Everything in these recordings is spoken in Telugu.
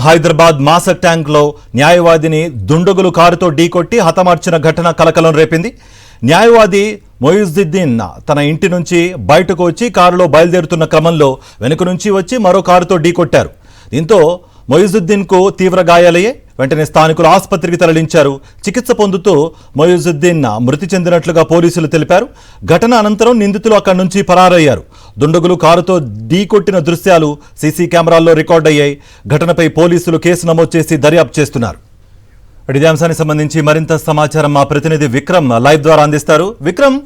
హైదరాబాద్ మాసక్ ట్యాంక్ లో న్యాయవాదిని దుండగులు కారుతో ఢీకొట్టి హతమార్చిన ఘటన కలకలం రేపింది. న్యాయవాది మొయిజుద్దీన్ తన ఇంటి నుంచి బయటకు వచ్చి కారులో బయలుదేరుతున్న క్రమంలో వెనుక నుంచి వచ్చి మరో కారుతో ఢీకొట్టారు. దీంతో మొయిజుద్దీన్ కు తీవ్ర గాయాలయ్యాయి. వెంటనే స్థానికులు ఆసుపత్రికి తరలించారు. చికిత్స పొందుతూ మొయిజుద్దీన్ మృతి చెందినట్లుగా పోలీసులు తెలిపారు. ఘటన అనంతరం నిందితులు అక్కడి నుంచి పరారయ్యారు. దుండగులు కారుతో ఢీకొట్టిన దృశ్యాలు సీసీ కెమెరాల్లో రికార్డయ్యాయి. ఘటనపై పోలీసులు కేసు నమోదు చేసి దర్యాప్తు చేస్తున్నారు. ఇదే అంశానికి సంబంధించి మరింత సమాచారం మా ప్రతినిధి విక్రమ్ లైవ్ ద్వారా అందిస్తారు. విక్రమ్,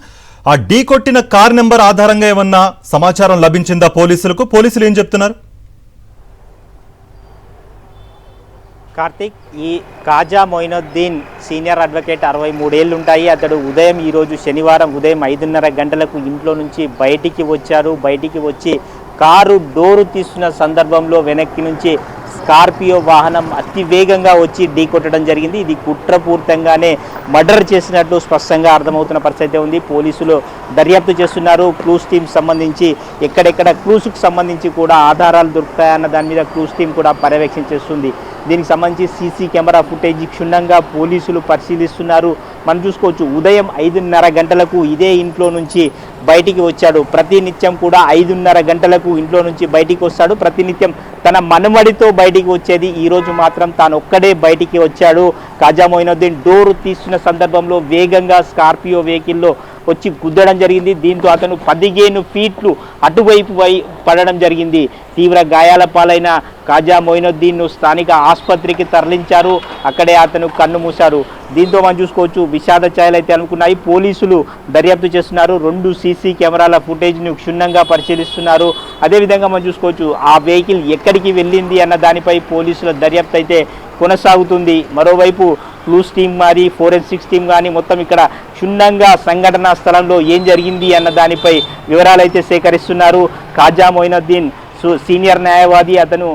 ఆ ఢీకొట్టిన కార్ నెంబర్ ఆధారంగా ఏమన్నా సమాచారం లభించిందా పోలీసులకు? పోలీసులు ఏం చెప్తున్నారు? కార్తిక్, ఈ కాజా మొయినుద్దీన్ సీనియర్ అడ్వకేట్ 63 ఏళ్ళు ఉంటాయి. అతడు ఈరోజు శనివారం ఉదయం 5:30 గంటలకు ఇంట్లో నుంచి బయటికి వచ్చారు. బయటికి వచ్చి కారు డోరు తీస్తున్న సందర్భంలో వెనక్కి నుంచి స్కార్పియో వాహనం అతి వేగంగా వచ్చి ఢీకొట్టడం జరిగింది. ఇది కుట్రపూరితంగానే మర్డర్ చేసినట్లు స్పష్టంగా అర్థమవుతున్న పరిస్థితి ఉంది. పోలీసులు దర్యాప్తు చేస్తున్నారు. క్లూస్ టీమ్ సంబంధించి ఎక్కడెక్కడ క్లూస్కు సంబంధించి కూడా ఆధారాలు దొరుకుతాయన్న దాని మీద క్లూస్ టీమ్ కూడా పర్యవేక్షణ చేస్తుంది. దీనికి సంబంధించి సీసీ కెమెరా ఫుటేజ్ క్షుణ్ణంగా పోలీసులు పరిశీలిస్తున్నారు. మనం చూసుకోవచ్చు, ఉదయం 5:30 గంటలకు ఇదే ఇంట్లో నుంచి బయటికి వచ్చాడు. ప్రతినిత్యం కూడా 5:30 గంటలకు ఇంట్లో నుంచి బయటికి వస్తాడు. ప్రతినిత్యం తన మనమడితో బయటికి వచ్చేది. ఈరోజు మాత్రం తాను ఒక్కడే బయటికి వచ్చాడు. కాజా మొయినుద్దీన్ డోరు తీస్తున్న సందర్భంలో వేగంగా స్కార్పియో వెహికల్లో వచ్చి గుద్దడం జరిగింది. దీంతో అతను 15 ఫీట్లు అటువైపు పడడం జరిగింది. తీవ్ర గాయాల పాలైన కాజా మొయినుద్దీన్ను స్థానిక ఆసుపత్రికి తరలించారు. అక్కడే అతను కన్ను మూశారు. దీంతో మనం చూసుకోవచ్చు, విషాద ఛాయలు అయితే అనుకున్నాయి. పోలీసులు దర్యాప్తు చేస్తున్నారు. 2 సీసీ కెమెరాల ఫుటేజ్ను క్షుణ్ణంగా పరిశీలిస్తున్నారు. అదేవిధంగా మనం చూసుకోవచ్చు, ఆ వెహికల్ ఎక్కడికి వెళ్ళింది అన్న దానిపై పోలీసుల దర్యాప్తు అయితే కొనసాగుతుంది. మరోవైపు క్లూస్ టీమ్ మరి ఫోరెన్సిక్స్ టీమ్ కానీ మొత్తం ఇక్కడ క్షుణ్ణంగా సంఘటనా స్థలంలో ఏం జరిగింది అన్న దానిపై వివరాలు అయితే సేకరిస్తున్నారు. కాజా మొయినుద్దీన్ సీనియర్ న్యాయవాది. అతను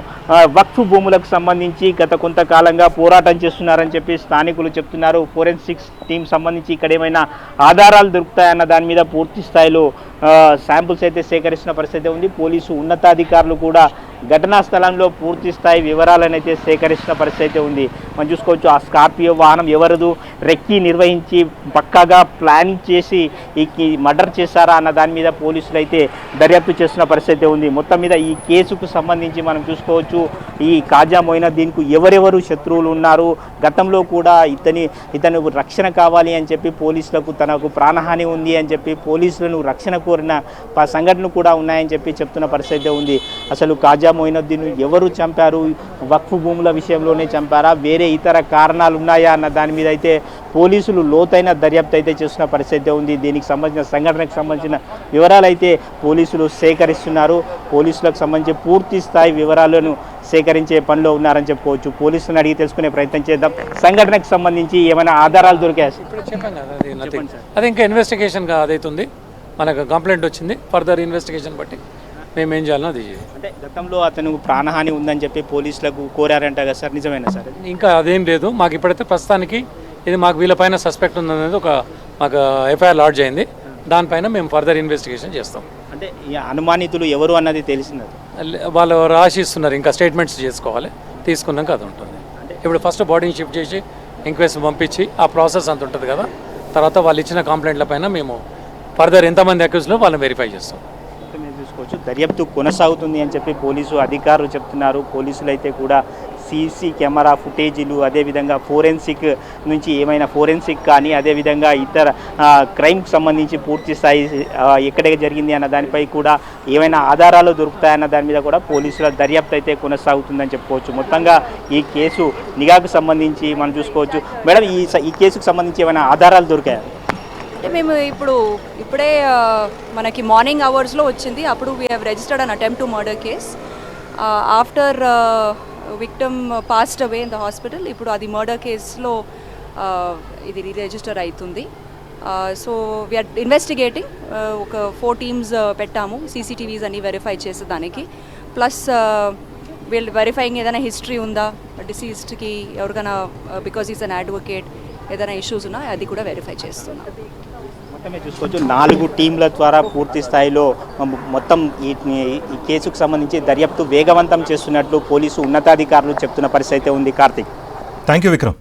వక్ఫ్ భూములకు సంబంధించి గత కొంతకాలంగా పోరాటం చేస్తున్నారని చెప్పి స్థానికులు చెప్తున్నారు. ఫోరెన్సిక్స్ టీం సంబంధించి ఇక్కడ ఏమైనా ఆధారాలు దొరుకుతాయన్న దాని మీద పూర్తి స్థాయిలో శాంపుల్స్ అయితే సేకరిస్తున్న పరిస్థితి ఉంది. పోలీసు ఉన్నతాధికారులు కూడా ఘటనా స్థలంలో పూర్తి స్థాయి వివరాలను అయితే సేకరిస్తున్న పరిస్థితి ఉంది. మనం చూసుకోవచ్చు, ఆ స్కార్పియో వాహనం ఎవరదు, రెక్కి నిర్వహించి పక్కాగా ప్లానింగ్ చేసి ఈ మర్డర్ చేశారా అన్న దాని మీద పోలీసులు అయితే దర్యాప్తు చేస్తున్న పరిస్థితి ఉంది. మొత్తం మీద ఈ కేసుకు సంబంధించి మనం చూసుకోవచ్చు, ఈ కాజా మొయినుద్దీన్కు ఎవరెవరు శత్రువులు ఉన్నారు, గతంలో కూడా ఇతను రక్షణ కావాలి అని చెప్పి పోలీసులకు తనకు ప్రాణహాని ఉంది అని చెప్పి పోలీసులను రక్షణ కోరిన సంఘటనలు కూడా ఉన్నాయని చెప్పి చెప్తున్న పరిస్థితి ఉంది. అసలు కాజా మొయినుద్దీన్ ఎవరు చంపారు, వక్ఫ్ భూముల విషయంలోనే చంపారా, వేరే ఇతర కారణాలు ఉన్నాయా అన్న దాని మీద అయితే పోలీసులు లోతైన దర్యాప్తు అయితే చేస్తున్న పరిస్థితి ఉంది. దీనికి సంబంధించిన సంఘటనకు సంబంధించిన వివరాలు అయితే పోలీసులు సేకరిస్తున్నారు. పోలీసులకు సంబంధించి పూర్తి స్థాయి వివరాలను సేకరించే పనిలో ఉన్నారని చెప్పుకోవచ్చు. పోలీసులను అడిగి తెలుసుకునే ప్రయత్నం చేద్దాం. సంఘటనకు సంబంధించి ఏమైనా ఆధారాలు దొరికాయి? ఇప్పుడు చెప్పాం కదా, అది ఇంకా ఇన్వెస్టిగేషన్ అదైతుంది. మనకు కంప్లైంట్ వచ్చింది. ఫర్దర్ ఇన్వెస్టిగేషన్ బట్టి మేము ఏం చేయాలో అది. అంటే గతంలో అతను ప్రాణహాని ఉందని చెప్పి పోలీసులకు కోరారంట కదా సార్, నిజమేనా సార్? ఇంకా అదేం లేదు. మాకు ఇప్పుడైతే ప్రస్తుతానికి ఇది మాకు వీళ్ళపైన సస్పెక్ట్ ఉందనేది మాకు ఎఫ్ఐఆర్ లాడ్జ్ అయింది. దానిపైన మేము ఫర్దర్ ఇన్వెస్టిగేషన్ చేస్తాం. అంటే ఈ అనుమానితులు ఎవరు అన్నది తెలిసింది? వాళ్ళు రాసిస్తున్నారు, ఇంకా స్టేట్మెంట్స్ చేసుకోవాలి. తీసుకున్నాక అది ఉంటుంది. ఇప్పుడు ఫస్ట్ బాడీని షిఫ్ట్ చేసి ఎంక్వైరీ పంపించి ఆ ప్రాసెస్ అంత ఉంటుంది కదా. తర్వాత వాళ్ళు ఇచ్చిన కంప్లైంట్ల పైన మేము ఫర్దర్ ఎంతమంది అక్యూజ్లో వాళ్ళని వెరిఫై చేస్తాం. చూసుకోవచ్చు, దర్యాప్తు కొనసాగుతుంది అని చెప్పి పోలీసు అధికారులు చెప్తున్నారు. పోలీసులు అయితే కూడా సీసీ కెమెరా ఫుటేజీలు, అదేవిధంగా ఫోరెన్సిక్ నుంచి ఏమైనా ఫోరెన్సిక్ కానీ అదేవిధంగా ఇతర క్రైమ్కి సంబంధించి పూర్తి స్థాయి ఎక్కడ జరిగింది అన్న దానిపై కూడా ఏమైనా ఆధారాలు దొరుకుతాయన్న దాని మీద కూడా పోలీసుల దర్యాప్తు అయితే కొనసాగుతుందని చెప్పుకోవచ్చు. మొత్తంగా ఈ కేసు నిఘాకు సంబంధించి మనం చూసుకోవచ్చు. మేడం, ఈ కేసుకు సంబంధించి ఏమైనా ఆధారాలు దొరికాయా? అంటే మేము ఇప్పుడే మనకి మార్నింగ్ అవర్స్లో వచ్చింది. అప్పుడు we have registered an attempt to murder case after victim passed away in the hospital. ఇప్పుడు అది మర్డర్ కేసులో ఇది రిజిస్టర్ అవుతుంది. So we are investigating. ఒక 4 టీమ్స్ పెట్టాము సీసీటీవీస్ అన్ని వెరిఫై చేసేదానికి. ప్లస్ వీళ్ళు వెరిఫైయింగ్ ఏదైనా హిస్టరీ ఉందా డిసీజ్డ్కి ఎవరికైనా, బికాజ్ ఈజ్ అన్ అడ్వకేట్, ఏదైనా ఇష్యూస్ ఉన్నా అది కూడా వెరిఫై చేస్తున్నాం. మొత్తమే చూసుకోవచ్చు 4 టీంల ద్వారా పూర్తి స్థాయిలో మొత్తం ఈ కేసుకు సంబంధించి దర్యాప్తు వేగవంతం చేస్తున్నట్లు పోలీసు ఉన్నతాధికారులు చెప్తున్న పరిస్థితి అయితే ఉంది. Karthik, thank you Vikram.